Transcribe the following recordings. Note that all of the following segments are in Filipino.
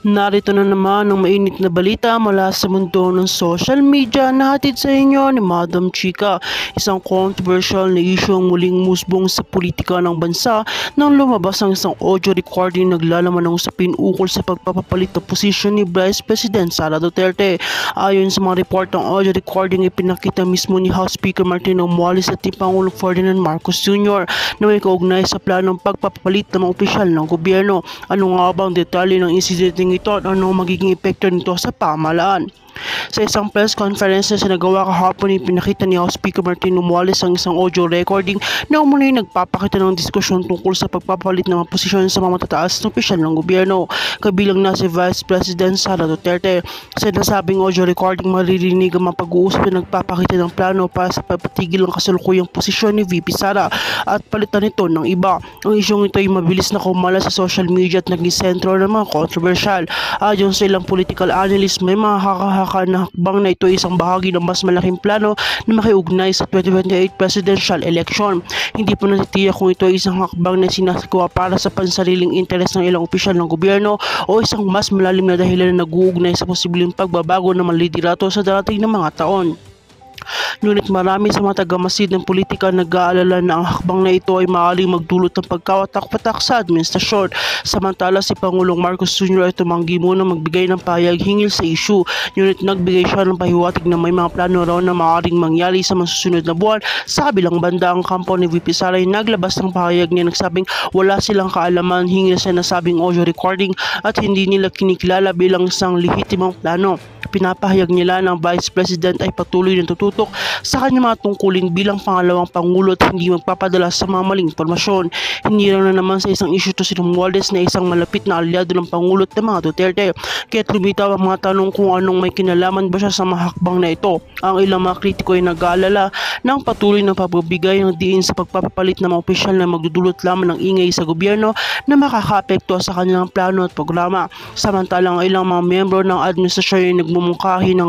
Narito na naman ang mainit na balita mula sa mundo ng social media na hatid sa inyo ni Madam Chika. Isang controversial na issue ang muling musbong sa politika ng bansa nang lumabas ang isang audio recording naglalaman ng usapin ukol sa pagpapapalit ng posisyon ni Vice President Sara Duterte. Ayon sa mga report, ng audio recording ipinakita mismo ni House Speaker Martin Romualdez at ni Pangulong Ferdinand Marcos Jr. na may kaugnay sa planong pagpapapalit ng mga opisyal ng gobyerno. Ano nga ba ang detalye ng insidente ito at ano magiging epekto nito sa pamahalaan? Sa isang press conference na sinagawa kahapon, ipinakita ni House Speaker Martin Romualdez ang isang audio recording na umunoy nagpapakita ng diskusyon tungkol sa pagpapalit ng mga posisyon sa mga matataas na opisyal ng gobyerno, kabilang na si Vice President Sara Duterte. Sa nasabing audio recording, maririnig ang mga pag-uusap na nagpapakita ng plano para sa papatigil ng kasalukuyang posisyon ni VP Sara at palitan ito ng iba. Ang isyong ito ay mabilis na kumala sa social media at naging sentro ng mga controversial. Ayon sa ilang political analyst, may mga na hakbang na ito ay isang bahagi ng mas malaking plano na makiugnay sa 2028 presidential election. Hindi po natitiyak kung ito ay isang hakbang na sinasagawa para sa pansariling interes ng ilang opisyal ng gobyerno o isang mas malalim na dahilan na nag-uugnay sa posibleng pagbabago ng mga liderato sa darating na mga taon. Ngunit marami sa mga tagamasid ng politika nag-aalala na ang hakbang na ito ay maaaring magdulot ng pagkawatak-patak sa administrasyon. Samantala, si Pangulong Marcos Jr. ay tumanggi muna magbigay ng pahayag hinggil sa issue. Ngunit nagbigay siya ng pahiwatig na may mga plano raw na maaaring mangyari sa mga susunod na buwan. Sa kabilang banda, ang kampo ni VP Sara ay naglabas ng pahayag niya nagsabing wala silang kaalaman hinggil sa nasabing audio recording at hindi nila kinikilala bilang isang lehitimong plano. Pinapahayag nila ng Vice President ay patuloy na tututok sa kanyang mga tungkulin bilang pangalawang pangulo at hindi magpapadala sa mga maling impormasyon. Hindi lang na naman sa isang issue to si Romualdez na isang malapit na aliado ng pangulo at ng mga Duterte. Kaya lumitaw ang mga tanong kung anong may kinalaman ba siya sa mga hakbang na ito. Ang ilang mga kritiko ay nag-aalala ng patuloy na pagbibigay ng diin sa pagpapalit ng mga opisyal na magdudulot lamang ng ingay sa gobyerno na makakaapekto sa kanilang plano at programa. Samantalang ang ilang mga miyembro ng administrasyon ay nagmumungkahi ng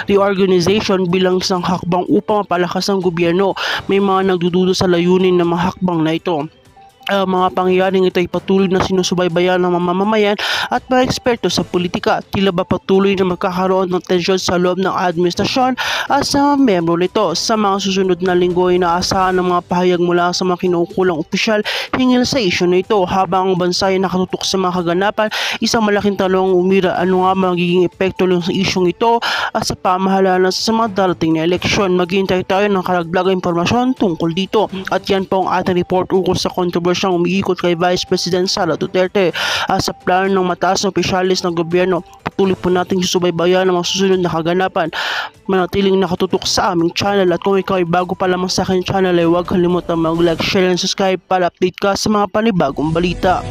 reorganization bilang isang hakbang upang mapalakas ang gobyerno. May mga nagdududa sa layunin ng mga hakbang na ito. Ang mga pangyayaring ito ay patuloy na sinusubaybayan ng mamamayan at mga eksperto sa politika. Tila ba patuloy na magkakaroon ng tensyon sa loob ng administrasyon at sa mga miyembro nito. Sa mga susunod na linggo ay inaasahan ng mga pahayag mula sa mga kinukulang opisyal hinggil sa isyu na ito. Habang ang bansa ay nakatutok sa mga kaganapan, isang malaking tanong umira, ano nga magiging epekto ng isyong ito at sa pamahalaan sa mga darating na eleksyon. Maghintay tayo ng karagdagang impormasyon tungkol dito. At yan po ang ating report ukol sa kontrobersya siyang umiikot kay Vice President Sara Duterte sa plano ng mataas na opisyalis ng gobyerno. Patuloy po nating susubaybayan ang mga susunod na kaganapan. Manatiling nakatutok sa aming channel at kung ikaw ay bago pa lamang sa aking channel ay huwag kalimutan mag-like, share and subscribe para update ka sa mga panibagong balita.